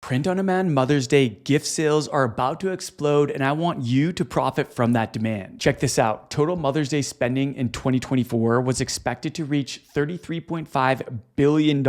Print-on-demand Mother's Day gift sales are about to explode, and I want you to profit from that demand. Check this out. Total Mother's Day spending in 2024 was expected to reach $33.5 billion,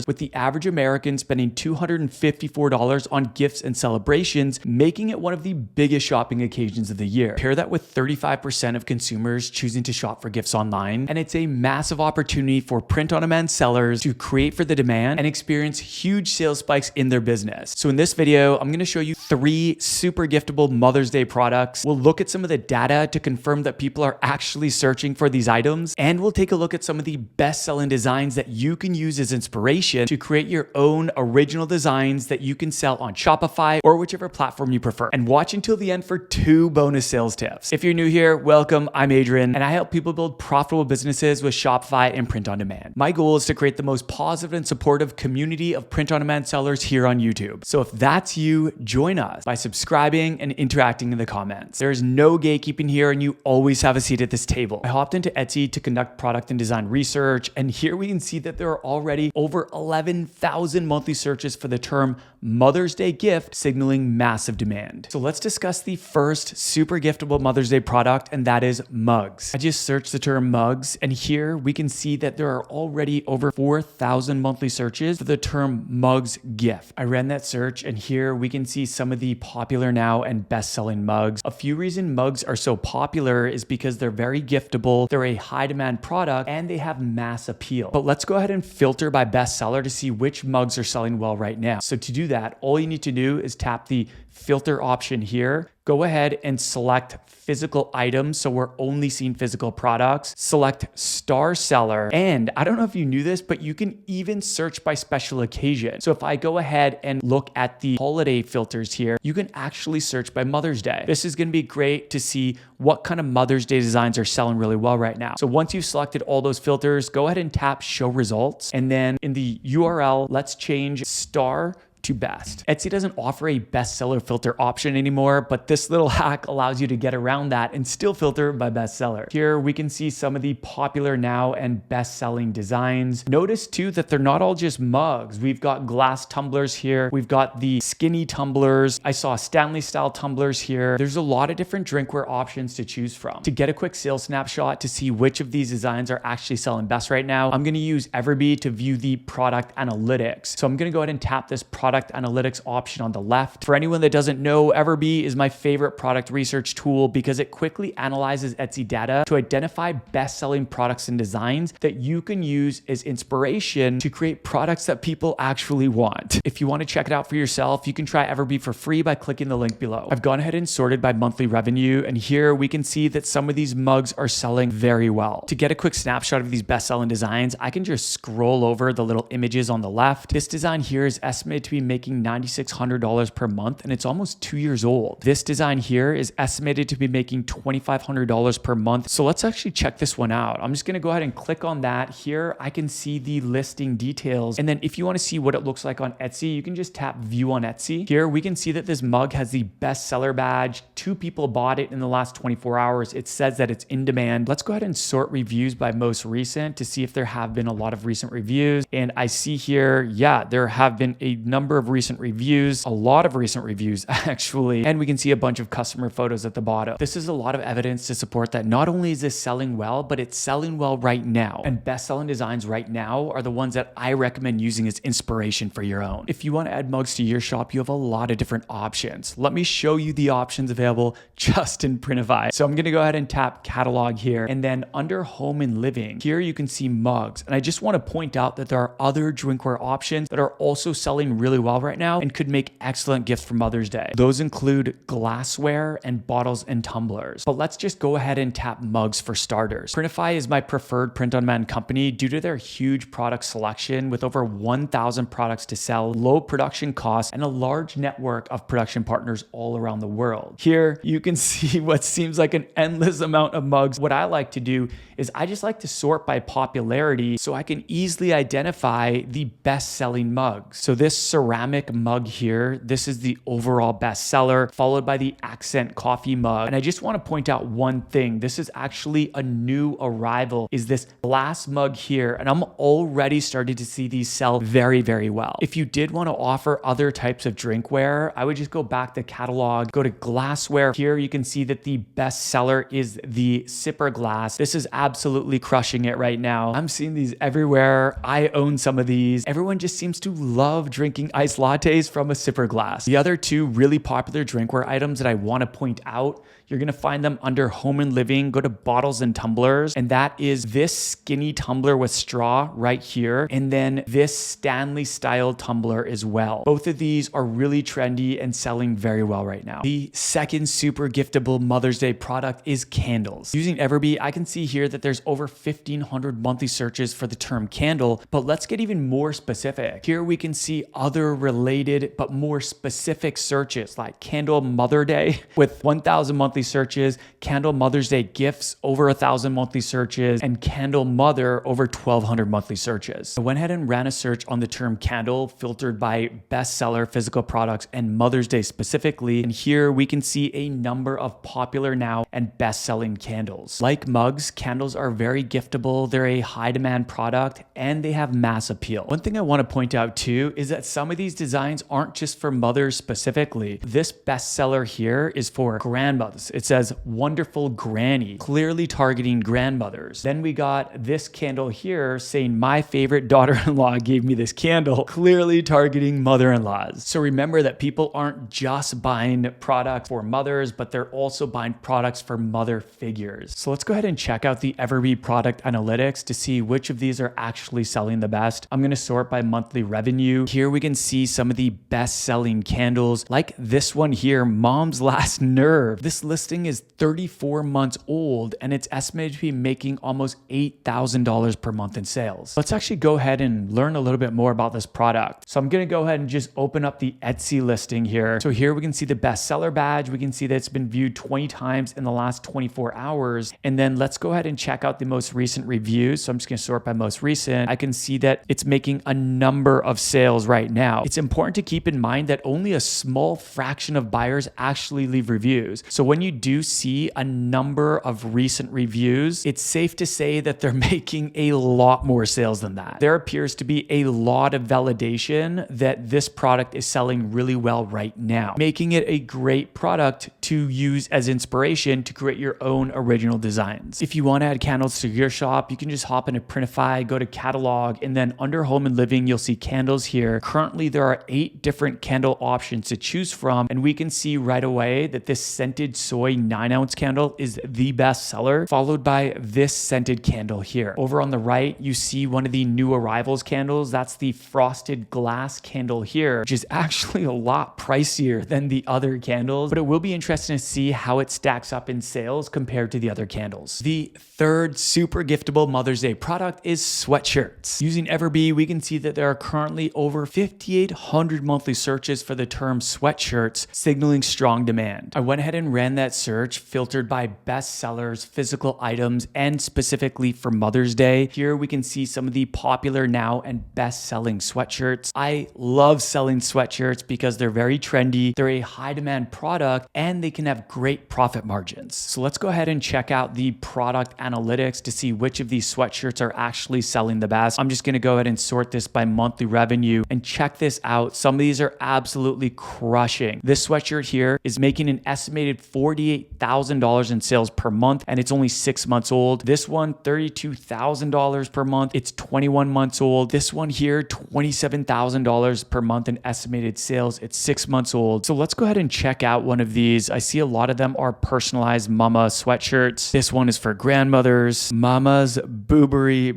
with the average American spending $254 on gifts and celebrations, making it one of the biggest shopping occasions of the year. Pair that with 35% of consumers choosing to shop for gifts online, and it's a massive opportunity for print-on-demand sellers to create for the demand and experience huge sales spikes in their business. So in this video, I'm going to show you 3 super giftable Mother's Day products. We'll look at some of the data to confirm that people are actually searching for these items, and we'll take a look at some of the best-selling designs that you can use as inspiration to create your own original designs that you can sell on Shopify or whichever platform you prefer. And watch until the end for 2 bonus sales tips. If you're new here, welcome. I'm Adrian, and I help people build profitable businesses with Shopify and print on demand. My goal is to create the most positive and supportive community of print on demand sellers here on YouTube. So if that's you, join us by subscribing and interacting in the comments. There's no gatekeeping here, and you always have a seat at this table. I hopped into Etsy to conduct product and design research, and here we can see that there are already over 11,000 monthly searches for the term Mother's Day gift, signaling massive demand. So let's discuss the first super giftable Mother's Day product, and that is mugs. I just searched the term mugs, and here we can see that there are already over 4,000 monthly searches for the term mugs gift. I ran that search, and here we can see some of the popular now and best-selling mugs. A few reasons mugs are so popular is because they're very giftable, they're a high-demand product, and they have mass appeal. But let's go ahead and filter by bestseller to see which mugs are selling well right now. So to do that, all you need to do is tap the filter option here. Go ahead and select physical items, so we're only seeing physical products. Select star seller, and I don't know if you knew this, but you can even search by special occasion. So if I go ahead and look at the holiday filters here, you can actually search by Mother's Day. This is going to be great to see what kind of Mother's Day designs are selling really well right now. So once you've selected all those filters, go ahead and tap show results, and then in the URL, let's change star to best. Etsy doesn't offer a bestseller filter option anymore, but this little hack allows you to get around that and still filter by bestseller. Here we can see some of the popular now and best-selling designs. Notice too that they're not all just mugs. We've got glass tumblers here. We've got the skinny tumblers. I saw Stanley style tumblers here. There's a lot of different drinkware options to choose from. To get a quick sales snapshot to see which of these designs are actually selling best right now, I'm going to use Everbee to view the product analytics. So I'm going to go ahead and tap this product analytics option on the left. For anyone that doesn't know, Everbee is my favorite product research tool because it quickly analyzes Etsy data to identify best-selling products and designs that you can use as inspiration to create products that people actually want. If you want to check it out for yourself, you can try Everbee for free by clicking the link below. I've gone ahead and sorted by monthly revenue, and here we can see that some of these mugs are selling very well. To get a quick snapshot of these best-selling designs, I can just scroll over the little images on the left. This design here is estimated to be making $9,600 per month, and it's almost 2 years old. This design here is estimated to be making $2,500 per month. So let's actually check this one out. I'm just going to go ahead and click on that. Here I can see the listing details, and then if you want to see what it looks like on Etsy, you can just tap view on Etsy. Here we can see that this mug has the bestseller badge. 2 people bought it in the last 24 hours. It says that it's in demand. Let's go ahead and sort reviews by most recent to see if there have been a lot of recent reviews. And I see here, yeah, there have been a number of recent reviews, a lot of recent reviews actually, and we can see a bunch of customer photos at the bottom. This is a lot of evidence to support that not only is this selling well, but it's selling well right now. And best-selling designs right now are the ones that I recommend using as inspiration for your own. If you want to add mugs to your shop, you have a lot of different options. Let me show you the options available just in Printify. So I'm going to go ahead and tap catalog here, and then under home and living, here you can see mugs. And I just want to point out that there are other drinkware options that are also selling really well right now and could make excellent gifts for Mother's Day. Those include glassware and bottles and tumblers. But let's just go ahead and tap mugs for starters. Printify is my preferred print-on-demand company due to their huge product selection with over 1,000 products to sell, low production costs, and a large network of production partners all around the world. Here you can see what seems like an endless amount of mugs. What I like to do is I just like to sort by popularity so I can easily identify the best-selling mugs. So this ceramic mug here. This is the overall bestseller, followed by the accent coffee mug. And I just want to point out one thing. This is actually a new arrival, is this glass mug here. And I'm already starting to see these sell very, very well. If you did want to offer other types of drinkware, I would just go back to catalog, go to glassware. Here you can see that the bestseller is the sipper glass. This is absolutely crushing it right now. I'm seeing these everywhere. I own some of these. Everyone just seems to love drinking iced lattes from a sipper glass. The other two really popular drinkware items that I want to point out, you're going to find them under home and living. Go to bottles and tumblers. And that is this skinny tumbler with straw right here. And then this Stanley style tumbler as well. Both of these are really trendy and selling very well right now. The second super giftable Mother's Day product is candles. Using Everbee, I can see here that there's over 1,500 monthly searches for the term candle, but let's get even more specific. Here we can see other related but more specific searches like candle Mother Day with 1,000 monthly searches, candle Mother's Day gifts over 1,000 monthly searches, and candle mother over 1,200 monthly searches. I went ahead and ran a search on the term candle filtered by bestseller physical products and Mother's Day specifically. And here we can see a number of popular now and best-selling candles. Like mugs, candles are very giftable. They're a high demand product and they have mass appeal. One thing I want to point out too is that some of these designs aren't just for mothers specifically. This bestseller here is for grandmothers. It says wonderful granny, clearly targeting grandmothers. Then we got this candle here saying my favorite daughter-in-law gave me this candle, clearly targeting mother-in-laws. So remember that people aren't just buying products for mothers, but they're also buying products for mother figures. So let's go ahead and check out the Everbee product analytics to see which of these are actually selling the best. I'm going to sort by monthly revenue. Here we can see some of the best-selling candles like this one here, Mom's Last Nerve. This listing is 34 months old and it's estimated to be making almost $8,000 per month in sales. Let's actually go ahead and learn a little bit more about this product. So I'm going to go ahead and just open up the Etsy listing here. So here we can see the bestseller badge. We can see that it's been viewed 20 times in the last 24 hours. And then let's go ahead and check out the most recent reviews. So I'm just going to sort by most recent. I can see that it's making a number of sales right now. It's important to keep in mind that only a small fraction of buyers actually leave reviews. So when you do see a number of recent reviews, it's safe to say that they're making a lot more sales than that. There appears to be a lot of validation that this product is selling really well right now, making it a great product to use as inspiration to create your own original designs. If you want to add candles to your shop, you can just hop into Printify, go to catalog, and then under home and living, you'll see candles here. Currently, there are 8 different candle options to choose from, and we can see right away that this scented soy 9-ounce candle is the best seller, followed by this scented candle here. Over on the right, you see one of the new arrivals candles. That's the frosted glass candle here, which is actually a lot pricier than the other candles, but it will be interesting to see how it stacks up in sales compared to the other candles. The third super giftable Mother's Day product is sweatshirts. Using Everbee, we can see that there are currently over 5,800 monthly searches for the term sweatshirts, signaling strong demand. I went ahead and ran that search filtered by best sellers, physical items, and specifically for Mother's Day. Here we can see some of the popular now and best selling sweatshirts. I love selling sweatshirts because they're very trendy, they're a high demand product, and they can have great profit margins. So let's go ahead and check out the product analytics to see which of these sweatshirts are actually selling the best. I'm just going to go ahead and sort this by monthly revenue and check this out. Some of these are absolutely crushing. This sweatshirt here is making an estimated $48,000 in sales per month, and it's only 6 months old. This one, $32,000 per month. It's 21 months old. This one here, $27,000 per month in estimated sales. It's 6 months old. So let's go ahead and check out one of these. I see a lot of them are personalized mama sweatshirts. This one is for grandmothers. Mama's Boobery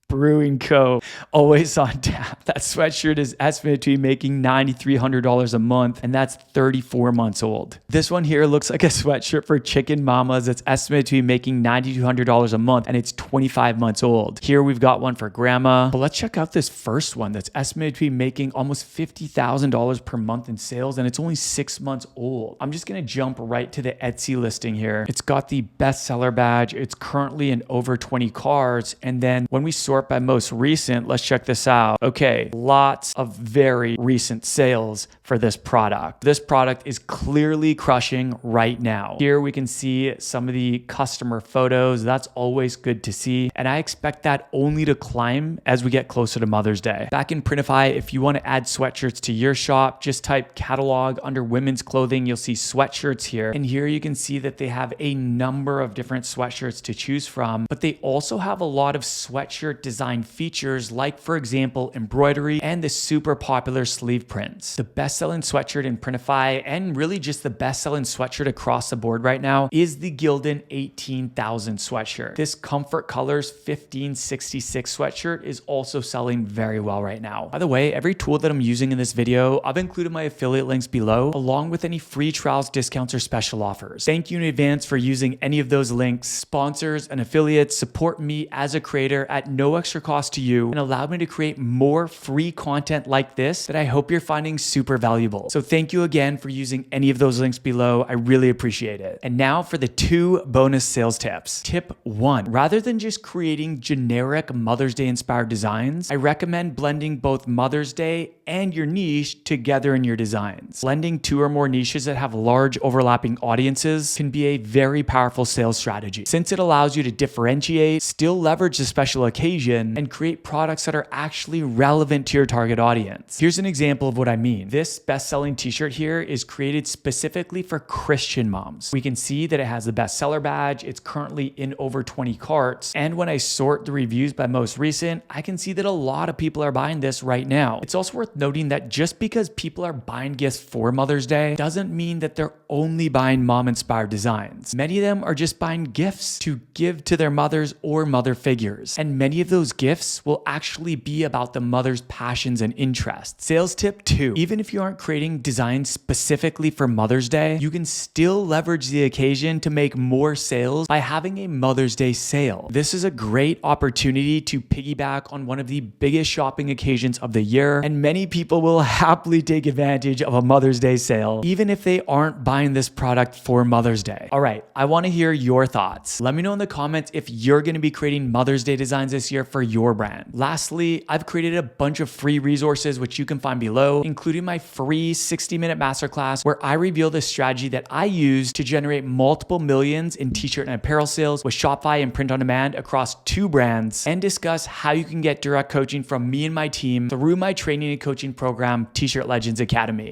Brewing Co. Always on tap. That sweatshirt is estimated to be making $9,300 a month, and that's 34 months old. This one here looks like a sweatshirt for chicken mamas that's estimated to be making $9,200 a month, and it's 25 months old. Here we've got one for grandma, but let's check out this first one that's estimated to be making almost $50,000 per month in sales, and it's only 6 months old. I'm just gonna jump right to the Etsy listing here. It's got the bestseller badge. It's currently in over 20 cars, and then when we sort sort by most recent, let's check this out. Okay, lots of very recent sales for this product. This product is clearly crushing right now. Here we can see some of the customer photos. That's always good to see. And I expect that only to climb as we get closer to Mother's Day. Back in Printify, if you want to add sweatshirts to your shop, just type catalog under women's clothing. You'll see sweatshirts here. And here you can see that they have a number of different sweatshirts to choose from, but they also have a lot of sweatshirt design features, like for example, embroidery and the super popular sleeve prints. The best-selling sweatshirt in Printify, and really just the best-selling sweatshirt across the board right now, is the Gildan 18,000 sweatshirt. This Comfort Colors 1566 sweatshirt is also selling very well right now. By the way, every tool that I'm using in this video, I've included my affiliate links below, along with any free trials, discounts, or special offers. Thank you in advance for using any of those links. Sponsors and affiliates support me as a creator at no extra cost to you and allow me to create more free content like this that I hope you're finding super valuable. So thank you again for using any of those links below. I really appreciate it. And now for the 2 bonus sales tips. Tip 1, rather than just creating generic Mother's Day inspired designs, I recommend blending both Mother's Day and your niche together in your designs. Blending 2 or more niches that have large overlapping audiences can be a very powerful sales strategy, since it allows you to differentiate, still leverage the special occasion, and create products that are actually relevant to your target audience. Here's an example of what I mean. This best-selling t-shirt here is created specifically for Christian moms. We can see that it has the bestseller badge. It's currently in over 20 carts. And when I sort the reviews by most recent, I can see that a lot of people are buying this right now. It's also worth noting that just because people are buying gifts for Mother's Day doesn't mean that they're only buying mom-inspired designs. Many of them are just buying gifts to give to their mothers or mother figures. And many of those gifts will actually be about the mother's passions and interests. Sales tip 2, even if you aren't creating designs specifically for Mother's Day, you can still leverage the occasion to make more sales by having a Mother's Day sale. This is a great opportunity to piggyback on one of the biggest shopping occasions of the year, and many people will happily take advantage of a Mother's Day sale, even if they aren't buying this product for Mother's Day. All right, I want to hear your thoughts. Let me know in the comments if you're going to be creating Mother's Day designs this year for your brand. Lastly, I've created a bunch of free resources which you can find below, including my free 60-minute masterclass where I reveal the strategy that I use to generate multiple millions in t-shirt and apparel sales with Shopify and print on demand across 2 brands, and discuss how you can get direct coaching from me and my team through my training and coaching program, T-Shirt Legends Academy.